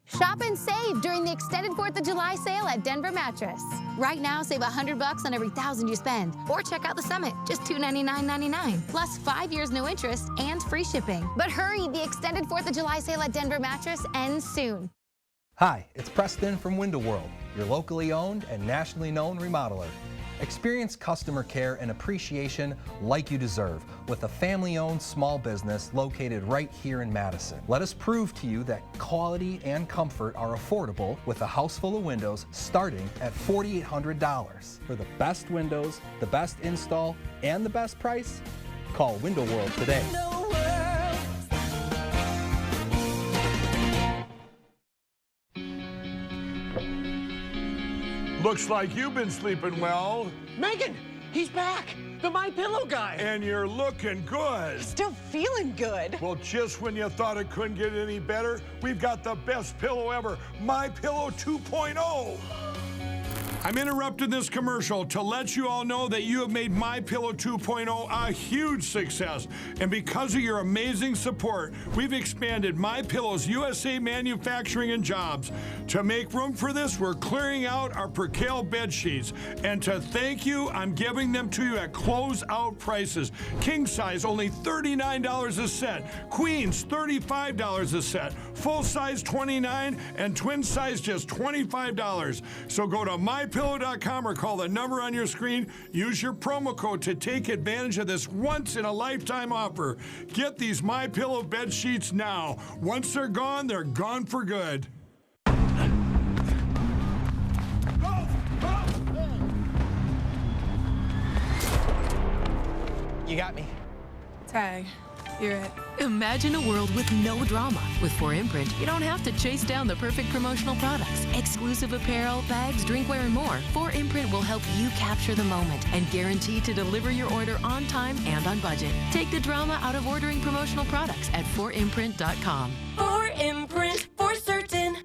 Shop and save during the extended 4th of July sale at Denver Mattress. Right now, save $100 on every $1,000 you spend. Or check out the Summit, just $299.99. Plus 5 years no interest and free shipping. But hurry, the extended 4th of July sale at Denver Mattress ends soon. Hi, it's Preston from Window World, your locally owned and nationally known remodeler. Experience customer care and appreciation like you deserve with a family-owned small business located right here in Madison. Let us prove to you that quality and comfort are affordable with a house full of windows starting at $4,800. For the best windows, the best install, and the best price, call Window World today. Looks like you've been sleeping well. Megan, he's back. The My Pillow guy. And you're looking good. Still feeling good. Well, just when you thought it couldn't get any better, we've got the best pillow ever, My Pillow 2.0. I'm interrupting this commercial to let you all know that you have made My Pillow 2.0 a huge success. And because of your amazing support, we've expanded My Pillow's USA manufacturing and jobs. To make room for this, we're clearing out our Percale bed sheets. And to thank you, I'm giving them to you at closeout prices. King size, only $39 a set. Queens, $35 a set. Full size, $29, and twin size, just $25. So go to MyPillow.com or call the number on your screen. Use your promo code to take advantage of this once-in-a-lifetime offer. Get these MyPillow bed sheets now. Once they're gone for good. You got me. Tag, you're it. Imagine a world with no drama. With 4imprint, you don't have to chase down the perfect promotional products. Exclusive apparel, bags, drinkware, and more. 4imprint will help you capture the moment and guarantee to deliver your order on time and on budget. Take the drama out of ordering promotional products at 4imprint.com. 4imprint, for certain.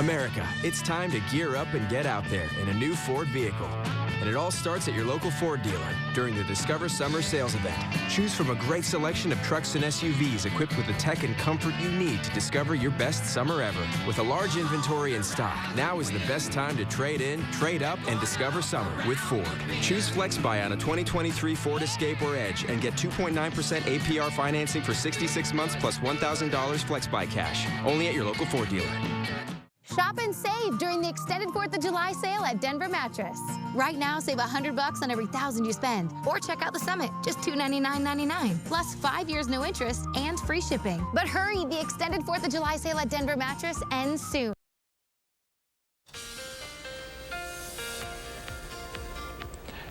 America, it's time to gear up and get out there in a new Ford vehicle. And it all starts at your local Ford dealer during the Discover Summer Sales Event. Choose from a great selection of trucks and SUVs equipped with the tech and comfort you need to discover your best summer ever. With a large inventory in stock, now is the best time to trade in, trade up, and discover summer with Ford. Choose Flex Buy on a 2023 Ford Escape or Edge and get 2.9% APR financing for 66 months plus $1,000 Flex Buy cash. Only at your local Ford dealer. Shop and save during the extended 4th of July sale at Denver Mattress. Right now, save $100 on every $1,000 you spend. Or check out the Summit, just $299.99. Plus 5 years no interest and free shipping. But hurry, the extended 4th of July sale at Denver Mattress ends soon.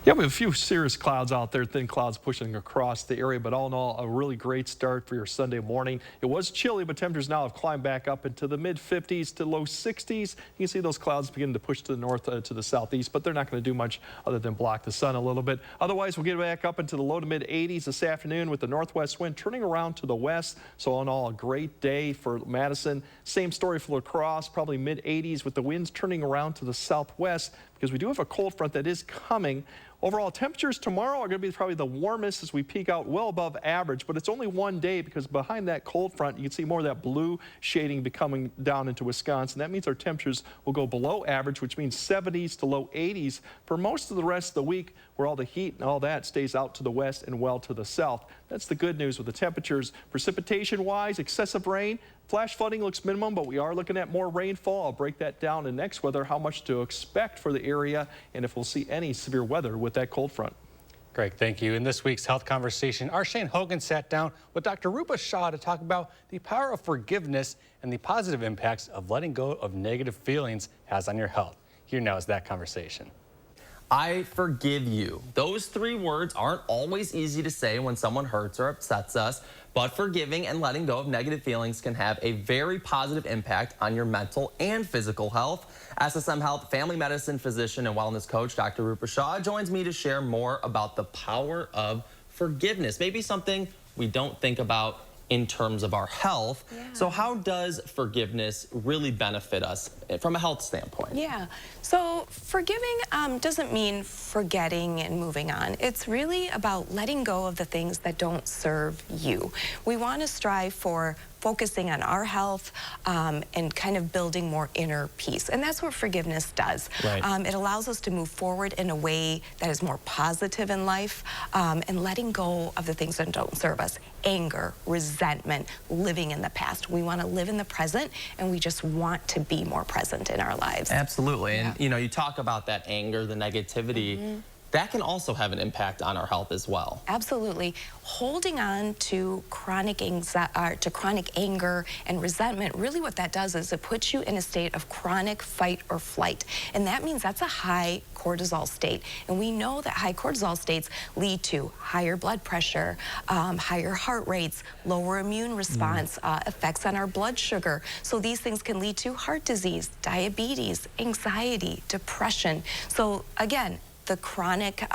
Yeah, we have a few serious clouds out there, thin clouds pushing across the area, but all in all, a really great start for your Sunday morning. It was chilly, but temperatures now have climbed back up into the mid-50s to low 60s. You can see those clouds begin to push to the north to the southeast, but they're not going to do much other than block the sun a little bit. Otherwise, we'll get back up into the low to mid-80s this afternoon with the northwest wind turning around to the west. So all in all, a great day for Madison. Same story for La Crosse, probably mid-80s with the winds turning around to the southwest because we do have a cold front that is coming. Overall temperatures tomorrow are going to be probably the warmest as we peak out well above average, but it's only one day because behind that cold front, you can see more of that blue shading coming down into Wisconsin. That means our temperatures will go below average, which means 70s to low 80s for most of the rest of the week, where all the heat and all that stays out to the west and well to the south. That's the good news with the temperatures. Precipitation-wise, excessive rain, flash flooding looks minimum, but we are looking at more rainfall. I'll break that down in next weather, how much to expect for the area, and if we'll see any severe weather with that cold front. Greg, thank you. In this week's health conversation, our Shane Hogan sat down with Dr. Rupa Shah to talk about the power of forgiveness and the positive impacts of letting go of negative feelings has on your health. Here now is that conversation. I forgive you. Those 3 words aren't always easy to say when someone hurts or upsets us, but forgiving and letting go of negative feelings can have a very positive impact on your mental and physical health. SSM Health family medicine physician and wellness coach Dr. Rupa Shah joins me to share more about the power of forgiveness. Maybe something we don't think about in terms of our health. Yeah. So how does forgiveness really benefit us from a health standpoint? Yeah, so forgiving doesn't mean forgetting and moving on. It's really about letting go of the things that don't serve you. We want to strive for focusing on our health and kind of building more inner peace. And that's what forgiveness does. Right. It allows us to move forward in a way that is more positive in life and letting go of the things that don't serve us. Anger, resentment, living in the past. We want to live in the present, and we just want to be more present in our lives. Absolutely. Yeah. And you know, you talk about that anger, the negativity. That can also have an impact on our health as well. Absolutely. Holding on to chronic anger and resentment, really what that does is it puts you in a state of chronic fight or flight. And that means that's a high cortisol state. And we know that high cortisol states lead to higher blood pressure, higher heart rates, lower immune response, effects on our blood sugar. So these things can lead to heart disease, diabetes, anxiety, depression. So again, the chronic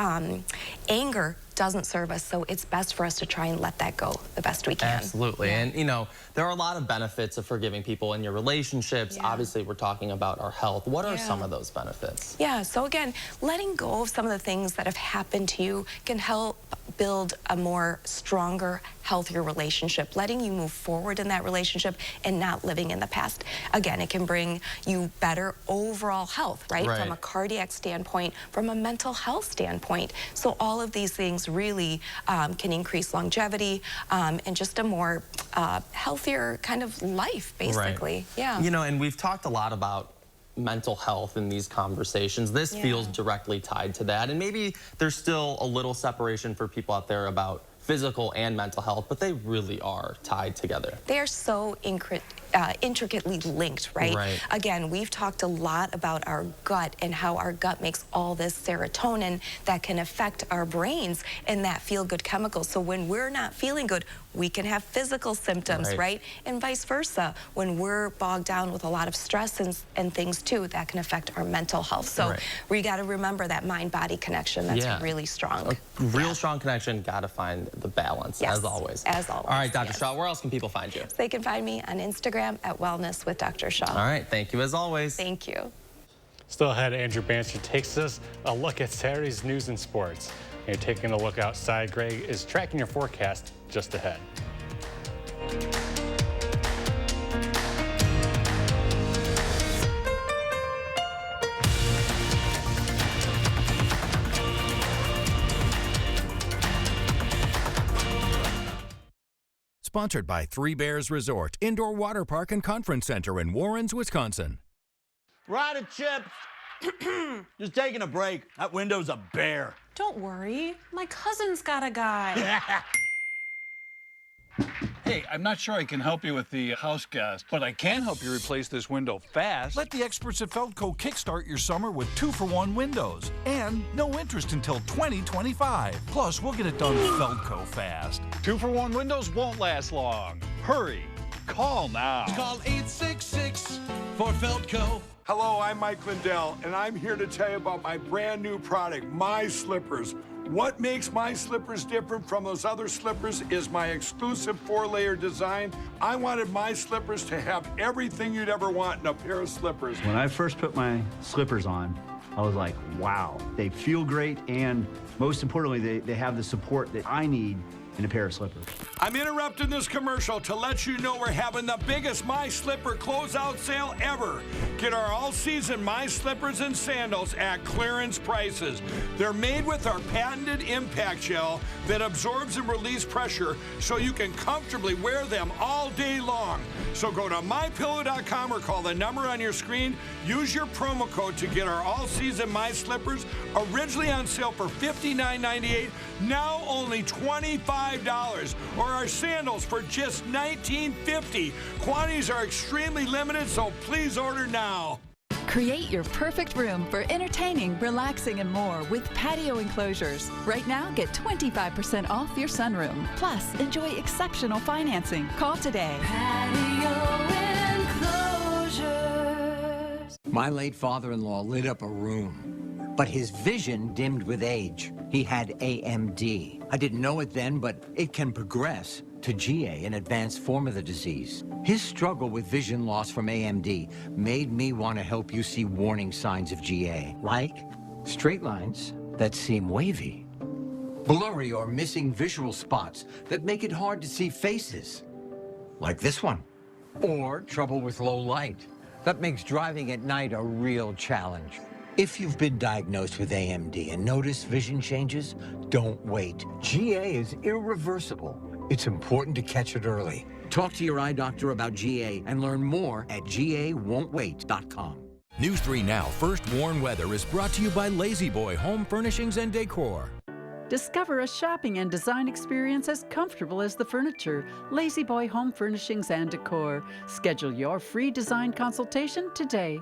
anger doesn't serve us, so it's best for us to try and let that go the best we can. Absolutely. Yeah. And you know, there are a lot of benefits of forgiving people in your relationships. Yeah. Obviously, we're talking about our health. What are some of those benefits? Yeah, so again, letting go of some of the things that have happened to you can help build a more stronger, healthier relationship, letting you move forward in that relationship and not living in the past. Again, it can bring you better overall health, right? From a cardiac standpoint, from a mental health standpoint. So all of these things really can increase longevity and just a more healthier kind of life, basically. Right. Yeah. You know, and we've talked a lot about mental health in these conversations. This feels directly tied to that. And maybe there's still a little separation for people out there about physical and mental health, but they really are tied together. They are so intricately linked, right? Again, we've talked a lot about our gut and how our gut makes all this serotonin that can affect our brains and that feel-good chemical. So when we're not feeling good, we can have physical symptoms, right? And vice versa. When we're bogged down with a lot of stress and things too, that can affect our mental health. So we got to remember that mind-body connection. That's really strong. A real strong connection. Got to find the balance, as always. As always. All right, Dr. Shah, where else can people find you? So they can find me on Instagram Instagram at Wellness with Dr. Shaw. All right, thank you as always. Thank you. Still ahead, Andrew Banster takes us a look at Saturday's news and sports. And you're taking a look outside. Greg is tracking your forecast just ahead. Sponsored by Three Bears Resort, Indoor Water Park and Conference Center in Warrens, Wisconsin. Right at Chips. Just taking a break. That window's a bear. Don't worry. My cousin's got a guy. Hey, I'm not sure I can help you with the house gas, but I can help you replace this window fast. Let the experts at Feldco kickstart your summer with 2-for-1 windows and no interest until 2025. Plus, we'll get it done Feldco fast. 2-for-1 windows won't last long. Hurry. Call now. Call 866 for Feldco. Hello, I'm Mike Lindell, and I'm here to tell you about my brand new product, My Slippers. What makes my slippers different from those other slippers is my exclusive 4-layer design. I wanted my slippers to have everything you'd ever want in a pair of slippers. When I first put my slippers on, I was like, wow, they feel great, and most importantly, they have the support that I need in a pair of slippers. I'm interrupting this commercial to let you know we're having the biggest My Slipper closeout sale ever. Get our all-season My Slippers and sandals at clearance prices. They're made with our patented impact gel that absorbs and releases pressure so you can comfortably wear them all day long. So go to mypillow.com or call the number on your screen. Use your promo code to get our all-season My Slippers, originally on sale for $59.98, now only $25, or our sandals for just $19.50. Quantities are extremely limited, so please order now. Create your perfect room for entertaining, relaxing, and more with patio enclosures. Right now, get 25% off your sunroom. Plus, enjoy exceptional financing. Call today. Patio enclosures. My late father-in-law lit up a room, but his vision dimmed with age. He had AMD. I didn't know it then, but it can progress to GA, an advanced form of the disease. His struggle with vision loss from AMD made me want to help you see warning signs of GA, like straight lines that seem wavy, blurry or missing visual spots that make it hard to see faces, like this one, or trouble with low light that makes driving at night a real challenge. If you've been diagnosed with AMD and notice vision changes, don't wait. GA is irreversible. It's important to catch it early. Talk to your eye doctor about GA and learn more at gawon'twait.com. News 3 Now First Warn Weather is brought to you by Lazy Boy Home Furnishings and Decor. Discover a shopping and design experience as comfortable as the furniture. Lazy Boy Home Furnishings and Decor. Schedule your free design consultation today.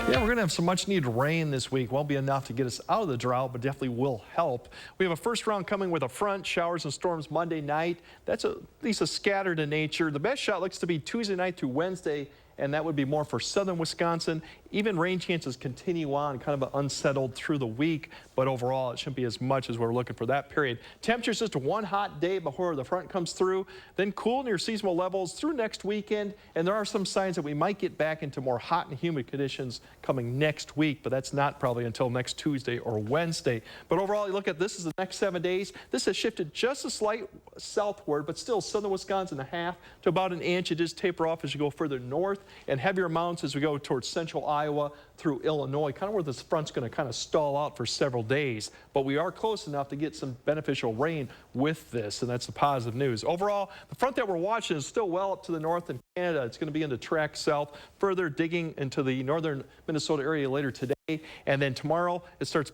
Yeah, we're going to have some much-needed rain this week. Won't be enough to get us out of the drought, but definitely will help. We have a first round coming with a front, showers and storms Monday night. That's at least scattered in nature. The best shot looks to be Tuesday night through Wednesday, and that would be more for southern Wisconsin. Even rain chances continue on, kind of unsettled through the week, but overall it shouldn't be as much as we're looking for that period. Temperatures just one hot day before the front comes through, then cool near seasonal levels through next weekend, and there are some signs that we might get back into more hot and humid conditions coming next week, but that's not probably until next Tuesday or Wednesday. But overall, you look at this is the next 7 days. This has shifted just a slight southward, but still southern Wisconsin a half to about an inch. It does taper off as you go further north, and heavier amounts as we go towards central Iowa through Illinois, kind of where this front's going to kind of stall out for several days. But we are close enough to get some beneficial rain with this, and that's the positive news. Overall, the front that we're watching is still well up to the north in Canada. It's going to begin to track south, further digging into the northern Minnesota area later today. And then tomorrow, it starts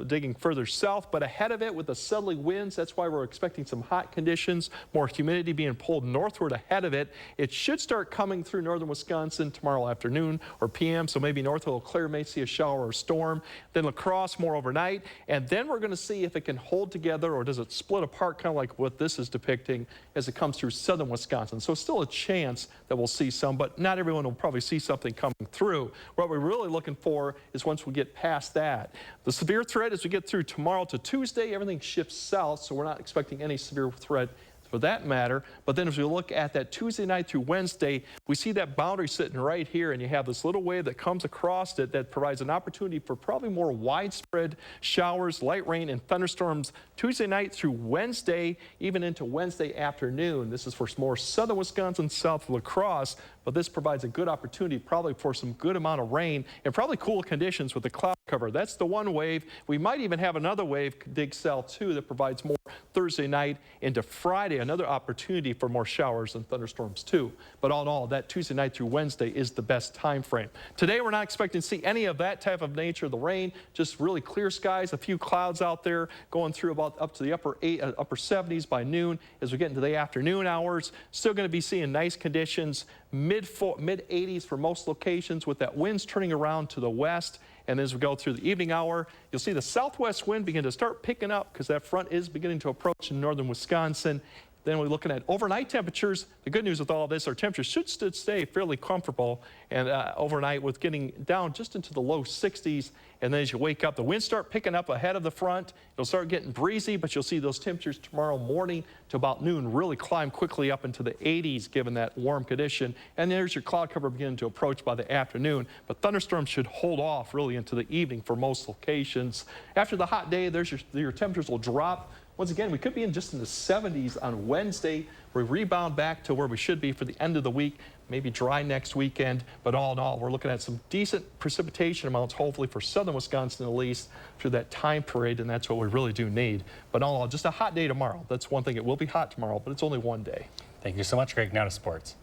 digging further south, but ahead of it with the southerly winds, that's why we're expecting some hot conditions, more humidity being pulled northward ahead of it. It should start coming through northern Wisconsin tomorrow afternoon or PM, so maybe north a little Claire may see a shower or storm. Then La Crosse more overnight. And then we're going to see if it can hold together or does it split apart, kind of like what this is depicting as it comes through southern Wisconsin. So still a chance that we'll see some, but not everyone will probably see something coming through. What we're really looking for is once we get past that. The severe threat as we get through tomorrow to Tuesday, everything shifts south, so we're not expecting any severe threat for that matter. But then as we look at that Tuesday night through Wednesday, we see that boundary sitting right here, and you have this little wave that comes across it that provides an opportunity for probably more widespread showers, light rain, and thunderstorms Tuesday night through Wednesday, even into Wednesday afternoon. This is for more southern Wisconsin, south of La Crosse, but this provides a good opportunity probably for some good amount of rain and probably cool conditions with the cloud cover. That's the one wave. We might even have another wave, dig cell 2, that provides more Thursday night into Friday, another opportunity for more showers and thunderstorms too. But all in all, that Tuesday night through Wednesday is the best time frame. Today, we're not expecting to see any of that type of nature, the rain, just really clear skies, a few clouds out there going through about up to the upper 70s by noon. As we get into the afternoon hours, still going to be seeing nice conditions, mid 80s for most locations with that winds turning around to the west. And as we go through the evening hour, you'll see the southwest wind begin to start picking up because that front is beginning to approach in northern Wisconsin. Then we're looking at overnight temperatures. The good news with all of this, our temperatures should stay fairly comfortable and overnight with getting down just into the low 60s. And then as you wake up, the winds start picking up ahead of the front. It'll start getting breezy, but you'll see those temperatures tomorrow morning to about noon really climb quickly up into the 80s given that warm condition. And there's your cloud cover beginning to approach by the afternoon. But thunderstorms should hold off really into the evening for most locations. After the hot day, there's your temperatures will drop. Once again, we could be just in the 70s on Wednesday. We rebound back to where we should be for the end of the week, maybe dry next weekend. But all in all, we're looking at some decent precipitation amounts, hopefully for southern Wisconsin at least, through that time period, and that's what we really do need. But all in all, just a hot day tomorrow. That's one thing. It will be hot tomorrow, but it's only one day. Thank you so much, Greg. Now to sports.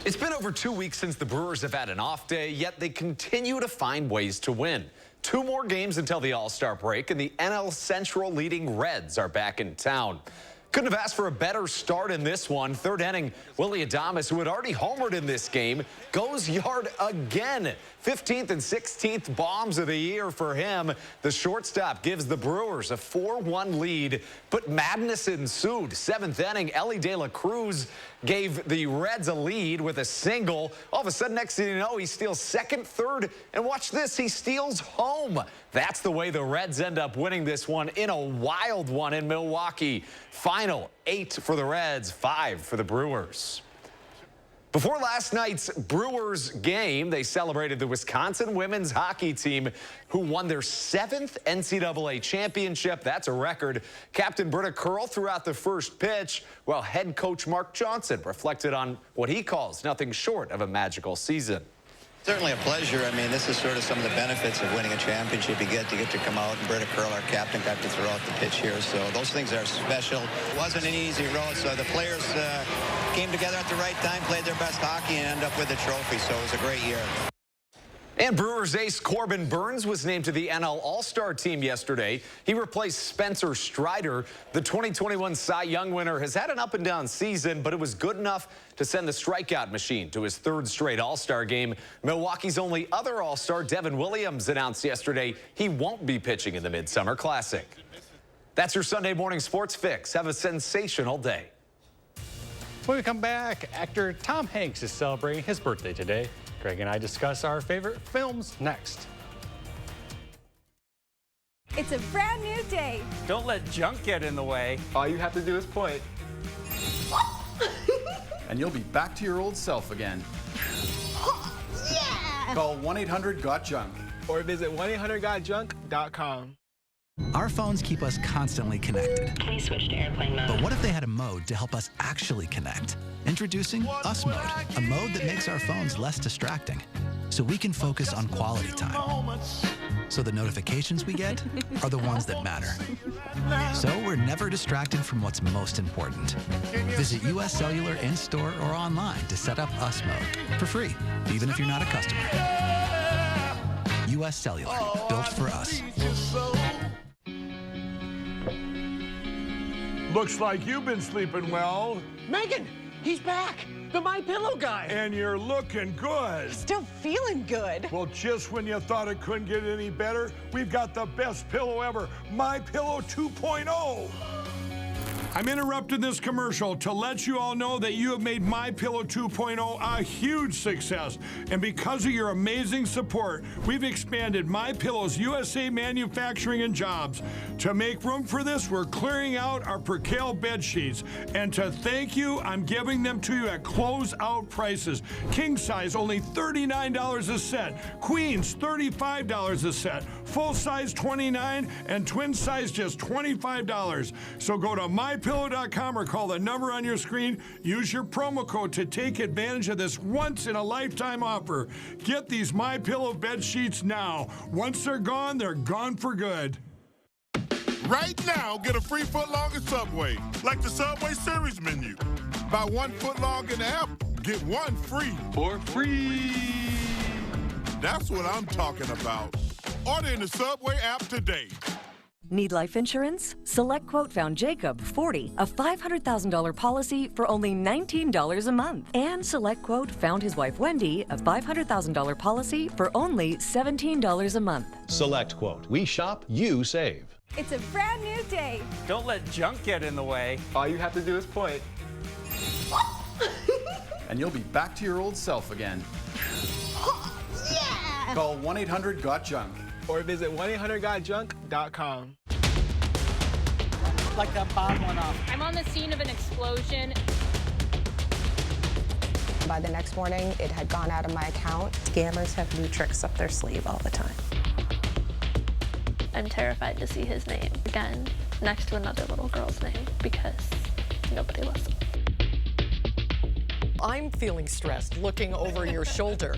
It's been over 2 weeks since the Brewers have had an off day, yet they continue to find ways to win. 2 more games until the All-Star break, and the NL Central leading Reds are back in town. Couldn't have asked for a better start in this one. Third inning, Willie Adames, who had already homered in this game, goes yard again. 15th and 16th bombs of the year for him. The shortstop gives the Brewers a 4-1 lead, but madness ensued. 7th inning, Ellie De La Cruz gave the Reds a lead with a single. All of a sudden, next thing you know, he steals second, third, and watch this, he steals home. That's the way the Reds end up winning this one in a wild one in Milwaukee. Final 8 for the Reds, 5 for the Brewers. Before last night's Brewers game, they celebrated the Wisconsin women's hockey team who won their 7th NCAA championship. That's a record. Captain Britta Curl threw out the first pitch, while head coach Mark Johnson reflected on what he calls nothing short of a magical season. Certainly a pleasure. I mean, this is sort of some of the benefits of winning a championship. You get to come out, and Britta Curl, our captain, got to throw out the pitch here. So those things are special. It wasn't an easy road, so the players came together at the right time, played their best hockey, and ended up with a trophy. So it was a great year. And Brewers ace Corbin Burns was named to the NL All-Star team yesterday. He replaced Spencer Strider. The 2021 Cy Young winner has had an up-and-down season, but it was good enough to send the strikeout machine to his 3rd straight All-Star game. Milwaukee's only other All-Star, Devin Williams, announced yesterday he won't be pitching in the Midsummer Classic. That's your Sunday morning sports fix. Have a sensational day. When we come back, actor Tom Hanks is celebrating his birthday today. Greg and I discuss our favorite films next. It's a brand new day. Don't let junk get in the way. All you have to do is point. And you'll be back to your old self again. Yeah! Call 1-800-GOT-JUNK or visit 1-800-GOT-JUNK.com. Our phones keep us constantly connected. Please switch to airplane mode. But what if they had a mode to help us actually connect? Introducing Us Mode, a mode that makes our phones less distracting, so we can focus on quality time. So the notifications we get are the ones that matter. So we're never distracted from what's most important. Visit U.S. Cellular in-store or online to set up Us Mode for free, even if you're not a customer. U.S. Cellular, built for us. Looks like you've been sleeping well. Megan, He's back! The My Pillow guy! And you're looking good. Still feeling good. Well, just when you thought it couldn't get any better, we've got the best pillow ever, My Pillow 2.0. I'm interrupting this commercial to let you all know that you have made My Pillow 2.0 a huge success. And because of your amazing support, we've expanded My Pillow's USA manufacturing and jobs. To make room for this, we're clearing out our Percale bed sheets. And to thank you, I'm giving them to you at closeout prices. King size, only $39 a set. Queens, $35 a set. Full size, $29, and twin size, just $25. So go to MyPillow.com or call the number on your screen. Use your promo code to take advantage of this once-in-a-lifetime offer. Get these My Pillow bed sheets now. Once they're gone for good. Right now, get a free footlong at Subway, like the Subway Series menu. Buy one footlong in the app, get one free. For free. That's what I'm talking about. Order in the Subway app today. Need life insurance? SelectQuote found Jacob, 40, a $500,000 policy for only $19 a month. And SelectQuote found his wife, Wendy, a $500,000 policy for only $17 a month. SelectQuote. We shop, you save. It's a brand new day. Don't let junk get in the way. All you have to do is point. And you'll be back to your old self again. Yeah! Call 1-800-GOT-JUNK or visit 1-800-GOT-JUNK.com. Like that bomb went off. I'm on the scene of an explosion. By the next morning, it had gone out of my account. Scammers have new tricks up their sleeve all the time. I'm terrified to see his name again next to another little girl's name because nobody listens. I'm feeling stressed looking over your shoulder.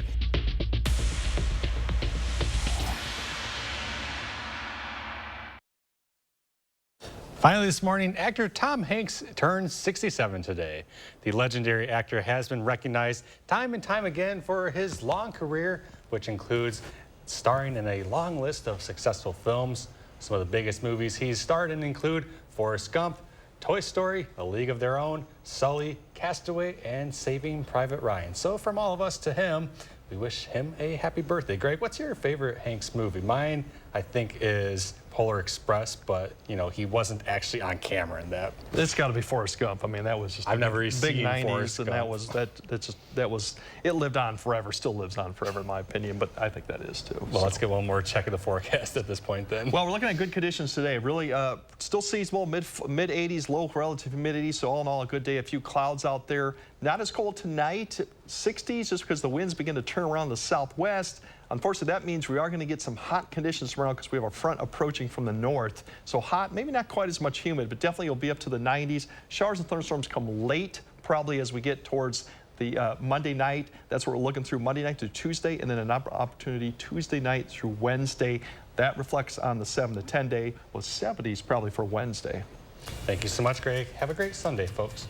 Finally this morning, actor Tom Hanks turned 67 today. The legendary actor has been recognized time and time again for his long career, which includes starring in a long list of successful films. Some of the biggest movies he's starred in include Forrest Gump, Toy Story, A League of Their Own, Sully, Castaway, and Saving Private Ryan. So from all of us to him, we wish him a happy birthday. Greg, what's your favorite Hanks movie? Mine, I think, is Polar Express, but you know he wasn't actually on camera in that. It's got to be Forrest Gump. I mean, that was just I've never big seen 90s, Forrest and Gump. it lived on forever, still lives on forever in my opinion. But I think that is too. Well, let's get one more check of the forecast at this point then. Well, we're looking at good conditions today. Really, still seasonable, mid 80s, low relative humidity. So all in all, a good day. A few clouds out there. Not as cold tonight, 60s, just because the winds begin to turn around the southwest. Unfortunately, that means we are going to get some hot conditions tomorrow because we have a front approaching from the north. So hot, maybe not quite as much humid, but definitely it'll be up to the 90s. Showers and thunderstorms come late, probably as we get towards the Monday night. That's what we're looking through Monday night to Tuesday, and then an opportunity Tuesday night through Wednesday. That reflects on the 7 to 10 day with 70s probably for Wednesday. Thank you so much, Greg. Have a great Sunday, folks.